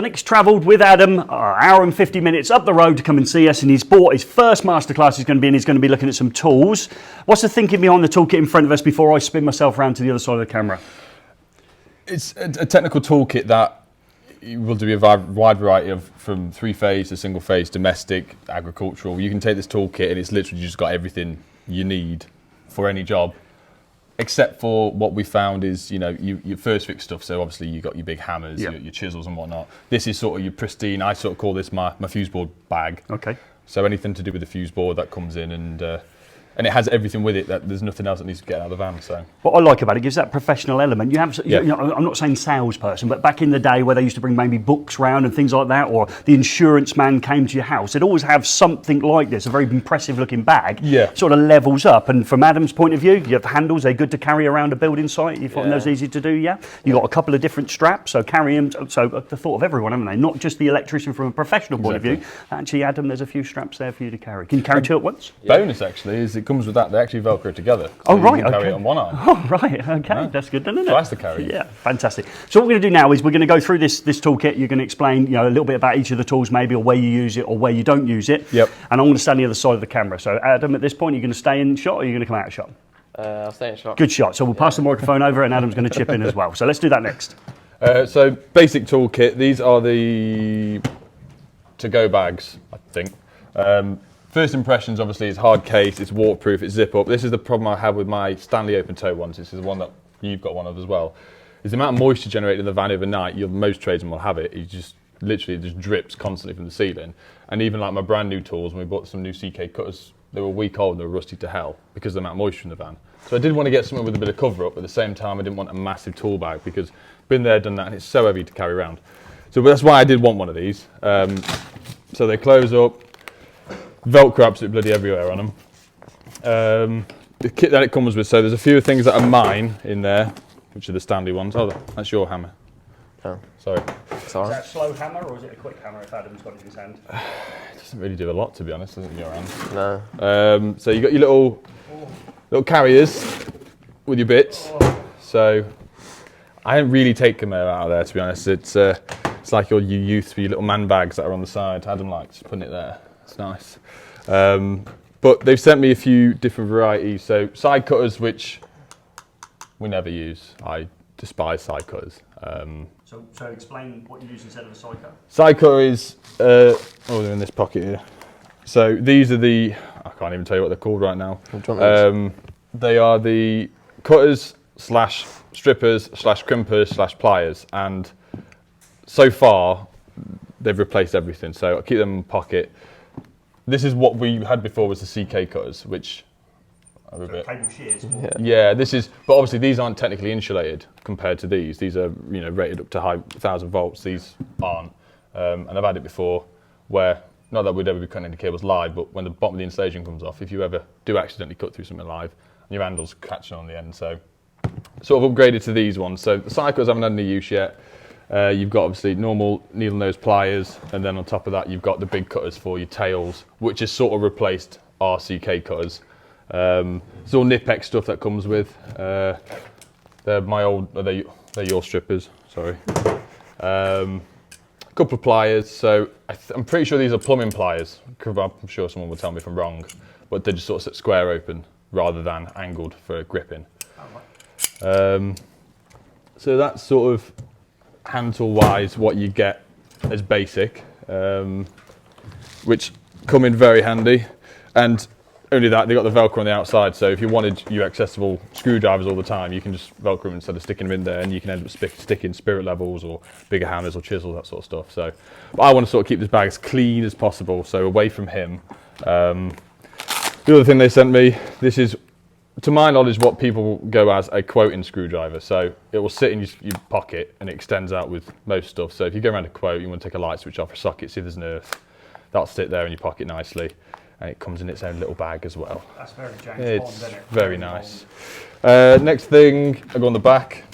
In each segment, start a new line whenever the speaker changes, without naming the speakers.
Nick's travelled with Adam an hour and 50 minutes up the road to come and see us, and he's bought his first masterclass he's going to be in. He's going to be looking at some tools. What's the thinking behind the toolkit in front of us before I spin myself around to the other side of the camera?
It's a technical toolkit that will do a wide variety of, from three-phase to single-phase, domestic, agricultural. You can take this toolkit and it's literally just got everything you need for any job, except for what we found is, you know, your first fix stuff. So obviously you got your big hammers, your chisels and whatnot. This is sort of your pristine, I sort of call this my fuse board bag.
Okay.
So anything to do with the fuse board that comes in, and it has everything with it. That there's nothing else that needs to get out of the van. So
what I like about it gives that professional element. You have, you know, I'm not saying salesperson, but back in the day where they used to bring maybe books round and things like that, or the insurance man came to your house, they'd always have something like this, a very impressive looking bag.
Yeah.
Sort of levels up. And from Adam's point of view, you have handles. They're good to carry around a building site. You find those easy to do. Yeah. You got a couple of different straps, so carry them. So the thought of everyone, haven't they? Not just the electrician from a professional point of view. Actually, Adam, there's a few straps there for you to carry. Can you carry two at once?
Bonus actually is it comes with that. They actually Velcro together. So
oh, right,
you can carry
okay.
it on one arm.
Oh, right, okay. Yeah. That's good, isn't it?
Twice the carry.
Yeah, fantastic. So what we're going to do now is we're going to go through this toolkit. You're going to explain, you know, a little bit about each of the tools, maybe, or where you use it or where you don't use it.
Yep.
And I'm going to stand on the other side of the camera. So Adam, at this point, you're going to stay in shot or you're going to come out of shot?
I'll stay in shot.
Good shot. So we'll pass the microphone over and Adam's going to chip in as well. So let's do that next.
So basic toolkit. These are the to-go bags, I think. First impressions, obviously, it's hard case, it's waterproof, it's zip up. This is the problem I have with my Stanley open toe ones. This is the one that you've got one of as well. Is the amount of moisture generated in the van overnight. Most tradesmen will have it. It just literally just drips constantly from the ceiling. And even like my brand new tools, when we bought some new CK cutters, they were a week old and they were rusty to hell because of the amount of moisture in the van. So I did want to get something with a bit of cover up, but at the same time I didn't want a massive tool bag because been there, done that, and it's so heavy to carry around. So that's why I did want one of these. So they close up. Velcro absolutely bloody everywhere on them. The kit that it comes with, so there's a few things that are mine in there, which are the Stanley ones. Oh, that's your hammer.
Oh.
Sorry.
Is that a slow hammer or is it a quick hammer if Adam's got it in his hand?
It doesn't really do a lot, to be honest, doesn't it, in your hand?
No.
So you got your little carriers with your bits. So I don't really take them out of there, to be honest. It's like your youth for your little man bags that are on the side. Adam likes putting it there. It's nice. But they've sent me a few different varieties. So side cutters, which we never use. I despise side cutters.
So explain what you use instead of a side cutter.
Side cutter is, they're in this pocket here. So these are the, I can't even tell you what they're called right now. They are the cutters slash strippers slash crimpers slash pliers. And so far, they've replaced everything. So I'll keep them in my pocket. This is what we had before was the CK cutters, which are a bit. Cable shears. Yeah, this is, but obviously these aren't technically insulated compared to these. These are, you know, rated up to high 1,000 volts. These aren't. And I've had it before where, not that we'd ever be cutting any cables live, but when the bottom of the insulation comes off, if you ever do accidentally cut through something live, your handle's catching on the end. So sort of upgraded to these ones. So the side cutters haven't had any use yet. You've got obviously normal needle nose pliers, and then on top of that you've got the big cutters for your tails, which has sort of replaced our CK cutters. It's all Nipex stuff that comes with. They're my old, they're your strippers, sorry. A couple of pliers, so I'm pretty sure these are plumbing pliers. I'm sure someone will tell me if I'm wrong, but they're just sort of sit square open rather than angled for gripping. So that's sort of hand tool wise what you get as basic, which come in very handy. And only that, they got the Velcro on the outside, so if you wanted your accessible screwdrivers all the time, you can just Velcro them instead of sticking them in there, and you can end up sticking spirit levels or bigger hammers or chisels, that sort of stuff. So, but I want to sort of keep this bag as clean as possible, so away from him. The other thing they sent me, this is, to my knowledge, what people go as a quoting screwdriver. So it will sit in your pocket and it extends out with most stuff. So if you go around a quote, you want to take a light switch off a socket, see if there's an earth, that'll sit there in your pocket nicely. And it comes in its own little bag as well.
That's very James Bond, isn't it?
Very nice. Next thing, I go on the back.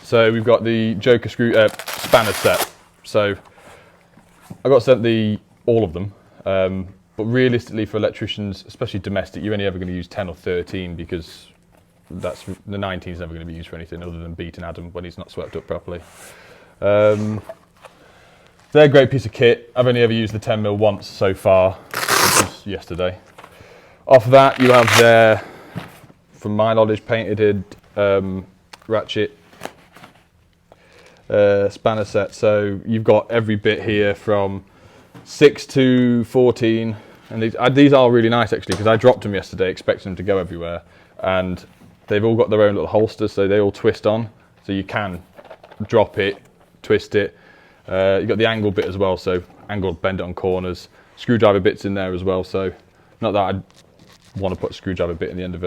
So we've got the Joker spanner set. So I got sent all of them. But realistically for electricians, especially domestic, you're only ever going to use 10 or 13 because the 19 is never going to be used for anything other than beating Adam when he's not swept up properly. they're a great piece of kit. I've only ever used the 10mm once so far, which was yesterday. Off that, you have their, from my knowledge, painted ratchet spanner set. So you've got every bit here from 6 to 14, and these are really nice actually, because I dropped them yesterday expecting them to go everywhere, and they've all got their own little holsters, so they all twist on, so you can drop it, twist it. You've got the angle bit as well, so angle, bend it on corners. Screwdriver bits in there as well, so not that I'd want to put a screwdriver bit in the end of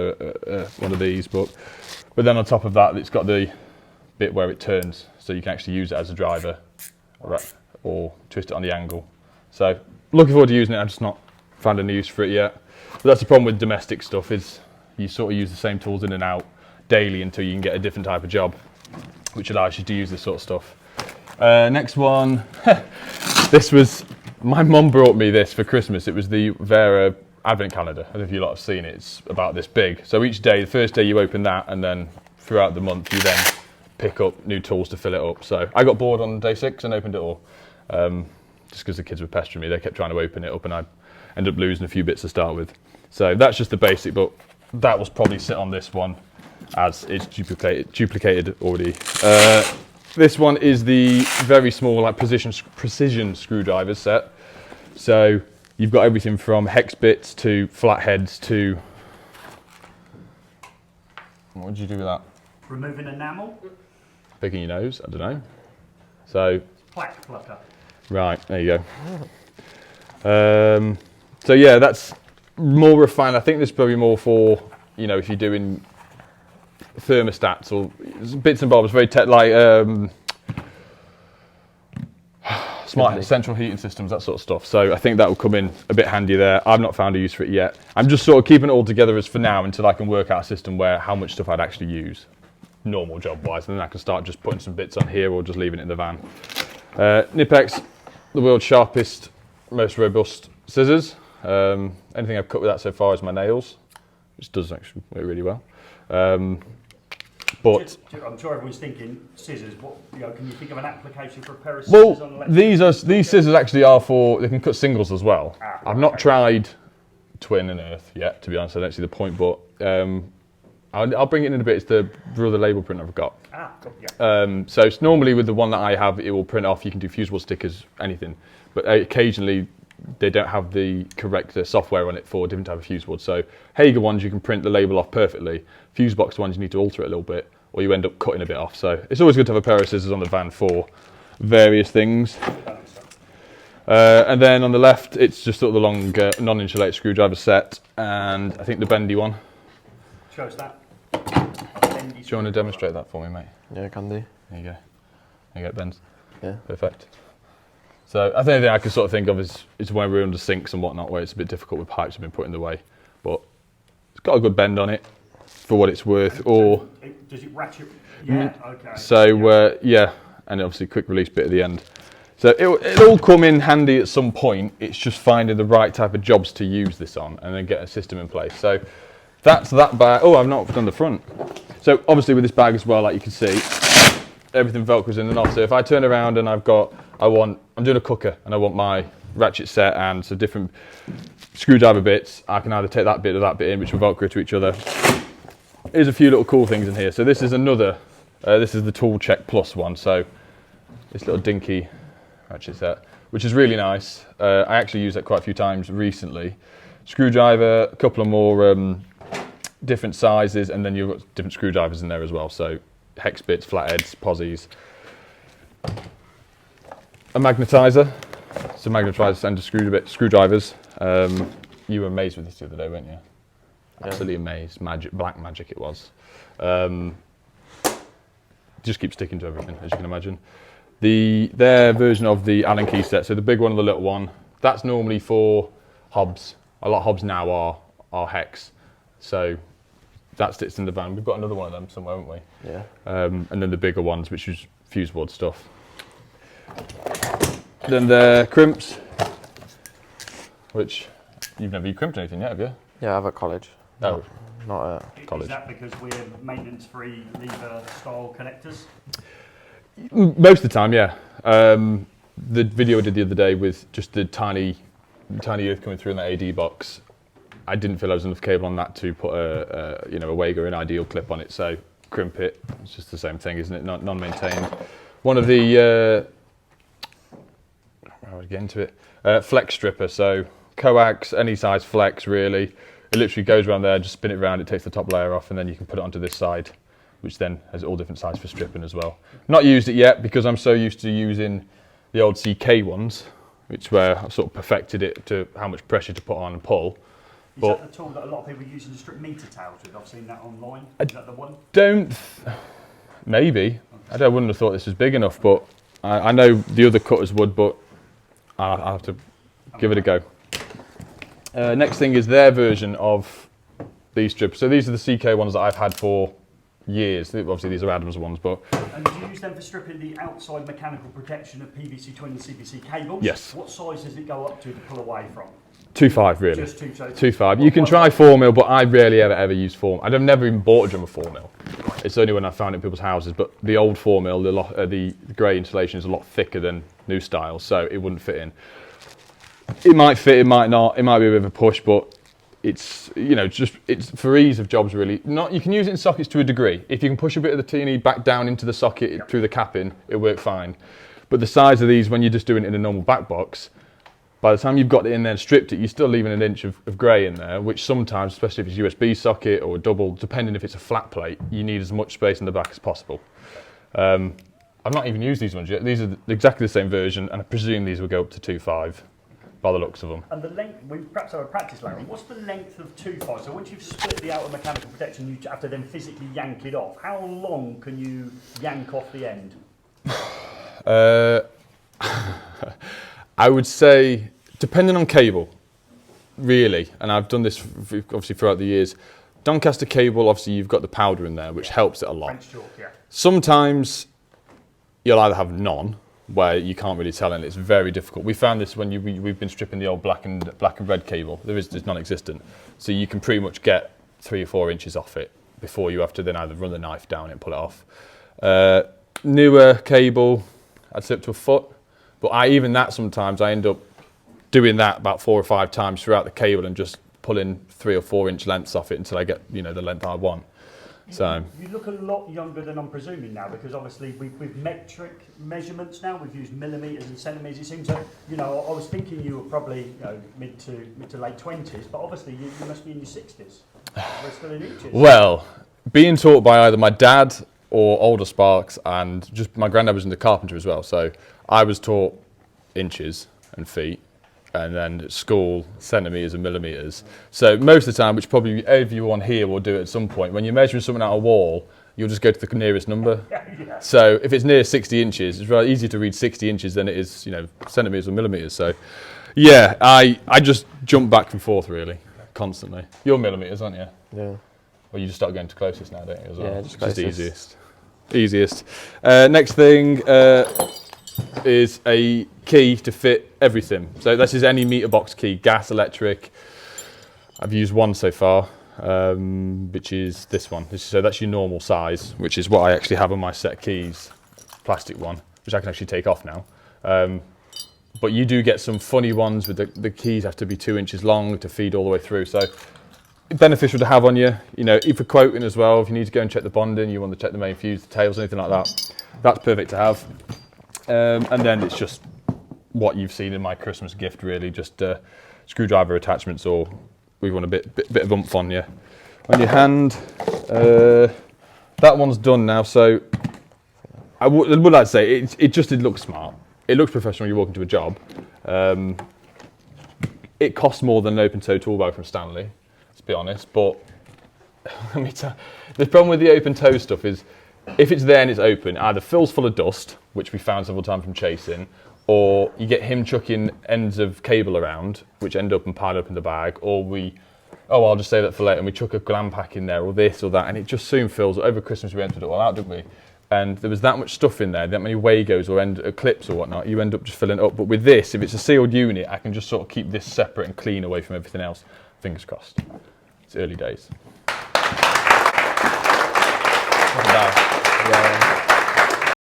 one of these, but then on top of that, it's got the bit where it turns, so you can actually use it as a driver, right, or twist it on the angle. So looking forward to using it. I've just not found any use for it yet. But that's the problem with domestic stuff, is you sort of use the same tools in and out daily until you can get a different type of job, which allows you to use this sort of stuff. Next one, this was, my mum brought me this for Christmas. It was the Vera Advent calendar. I don't know if you lot have seen it. It's about this big. So each day, the first day you open that, and then throughout the month you then pick up new tools to fill it up. So I got bored on day 6 and opened it all. Just because the kids were pestering me, they kept trying to open it up, and I ended up losing a few bits to start with. So that's just the basic, but that was probably sit on this one as it's duplicated already. This one is the very small, like precision screwdrivers set. So you've got everything from hex bits to flatheads to, what did you do with that?
Removing enamel.
Picking your nose, I don't know. So
Plaque flutter.
right, there you go. So yeah, that's more refined. I think this is probably more for, you know, if you're doing thermostats or bits and bobs, very smart central heating systems, that sort of stuff. So I think that will come in a bit handy there. I've not found a use for it yet. I'm just sort of keeping it all together as for now until I can work out a system where how much stuff I'd actually use, normal job wise, and then I can start just putting some bits on here or just leaving it in the van. Nipex, the world's sharpest, most robust scissors. Anything I've cut with that so far is my nails, which does actually work really well. But
I'm sure everyone's thinking scissors. What, you know, can you think of an application for a pair of scissors on electric?
these scissors actually are for, they can cut singles as well. I've not tried twin and earth yet, to be honest. I don't see the point, but I'll bring it in a bit. It's the brother label print I've got.
Yeah.
So it's normally with the one that I have, it will print off. You can do fuse board stickers, anything, but occasionally they don't have the correct software on it for different type of fuse board. So Hager ones, you can print the label off perfectly. Fuse box ones, you need to alter it a little bit, or you end up cutting a bit off. So it's always good to have a pair of scissors on the van for various things. And then on the left, it's just sort of the long non-insulated screwdriver set, and I think the bendy one.
Show us that.
Do you want to demonstrate that for me, mate?
Yeah, can do.
There you go. There you go, Ben's.
Yeah.
Perfect. So I think the thing I can sort of think of is when we're under sinks and whatnot, where it's a bit difficult with pipes have been put in the way. But it's got a good bend on it for what it's worth. Or
does it ratchet? Yeah. Okay.
So yeah, and obviously quick release bit at the end. So it'll all come in handy at some point. It's just finding the right type of jobs to use this on, and then get a system in place. So that's that bag. Oh, I've not done the front. So obviously with this bag as well, like you can see, everything velcros in and off. So if I turn around and I'm doing a cooker and I want my ratchet set and some different screwdriver bits, I can either take that bit or that bit in, which will velcro to each other. Here's a few little cool things in here. So this is another, this is the Tool Check Plus one. So this little dinky ratchet set, which is really nice. I actually used that quite a few times recently. Screwdriver, a couple of more different sizes, and then you've got different screwdrivers in there as well. So hex bits, flatheads, posies. A magnetizer. So magnetizer and screwdrivers. You were amazed with this the other day, weren't you? Yeah. Absolutely amazed. Black magic it was. Just keep sticking to everything, as you can imagine. Their version of the Allen key set, so the big one and the little one, that's normally for hobs. A lot of hobs now are hex. So that sticks in the van. We've got another one of them somewhere, haven't we?
Yeah.
And then the bigger ones, which is fuse board stuff. Then the crimps, which you've never crimped anything yet, have you?
Yeah, I have at college.
No.
Not at
college.
Is that because we're maintenance-free lever style connectors?
Most of the time, yeah. the video I did the other day with just the tiny earth coming through in the AD box, I didn't feel there was enough cable on that to put a Wager, an ideal clip on it, so crimp it. It's just the same thing, isn't it? Non-maintained. One of the, how would I get into it? Flex stripper, so coax, any size flex really. It literally goes around there, just spin it around, it takes the top layer off, and then you can put it onto this side, which then has all different sizes for stripping as well. Not used it yet because I'm so used to using the old CK ones, which where I've sort of perfected it to how much pressure to put on and pull.
Is that the tool that a lot of people are using to strip meter tails with? I've seen that online. Is that the one?
Maybe. I wouldn't have thought this was big enough, but I know the other cutters would, but I'll have to give it a go. Next thing is their version of these strippers. So these are the CK ones that I've had for years. Obviously these are Adams ones, but...
And do you use them for stripping the outside mechanical protection of PVC-20 and CVC cables?
Yes.
What size does it go up to pull away from?
2.5 really.
Just
2.5. You can try 4mm, but I rarely ever use 4mm. I've never even bought a drum of 4mm. It's only when I found it in people's houses, but the old 4mm, the grey insulation is a lot thicker than new style, so it wouldn't fit in. It might fit, it might not, it might be a bit of a push, but it's, it's for ease of jobs really. You can use it in sockets to a degree. If you can push a bit of the T&E back down into the socket through the capping, it'll work fine. But the size of these, when you're just doing it in a normal back box, by the time you've got it in there and stripped it, you're still leaving an inch of grey in there, which sometimes, especially if it's a USB socket or a double, depending if it's a flat plate, you need as much space in the back as possible. I've not even used these ones yet. These are exactly the same version, and I presume these will go up to 2.5 by the looks of them.
And the length, we perhaps have a practice later on, what's the length of 2.5? So once you've split the outer mechanical protection, you have to then physically yank it off. How long can you yank off the end?
I would say, depending on cable, really, and I've done this obviously throughout the years. Doncaster cable, obviously you've got the powder in there, which helps it a lot.
French chalk, yeah. Sometimes
you'll either have none, where you can't really tell, and it's very difficult. We found this when we've been stripping the old black and red cable. It's non-existent, so you can pretty much get 3 or 4 inches off it before you have to then either run the knife down it and pull it off. Newer cable, I'd say up to a foot. But even that sometimes I end up doing that about 4 or 5 times throughout the cable and just pulling 3 or 4 inch lengths off it until I get the length I want. So
you look a lot younger than I'm presuming now, because obviously with metric measurements now, we've used millimetres and centimetres. It seems that I was thinking you were probably mid to late 20s, but obviously you must be in your 60s. We're still in inches.
Well, being taught by either my dad or older Sparks, and just my granddad was in the carpenter as well, so I was taught inches and feet, and then at school centimetres and millimetres. So most of the time, which probably everyone here will do at some point, when you're measuring something out of a wall, you'll just go to the nearest number.
Yeah.
So if it's near 60 inches, it's rather easier to read 60 inches than it is centimetres or millimetres. So yeah, I just jump back and forth really, constantly. You're millimetres, aren't you?
Yeah.
Well, you just start going to closest now, don't you, as well?
Yeah, just closest.
Easiest. Next thing is a key to fit everything. So this is any meter box key, gas, electric. I've used one so far, which is this one. So that's your normal size, which is what I actually have on my set of keys, plastic one, which I can actually take off now. But you do get some funny ones with the keys have to be 2 inches long to feed all the way through. So beneficial to have on you, if you're quoting as well, if you need to go and check the bonding, you want to check the main fuse, the tails, anything like that, that's perfect to have. And then it's just what you've seen in my Christmas gift really, just screwdriver attachments, or we want a bit of oomph on your hand. That one's done now, so I would like to say it looks smart. It looks professional when you walk into a job. It costs more than an open toe tool bag from Stanley, to be honest, but let me tell you, the problem with the open toe stuff is if it's there and it's open, either fills full of dust, which we found several times from chasing, or you get him chucking ends of cable around, which end up and pile up in the bag, or I'll just save that for later, and we chuck a glam pack in there, or this or that, and it just soon fills. Over Christmas we emptied it all out, didn't we? And there was that much stuff in there, that many Wagos or clips or whatnot, you end up just filling it up. But with this, if it's a sealed unit, I can just sort of keep this separate and clean away from everything else. Fingers crossed. It's early days.
Yeah.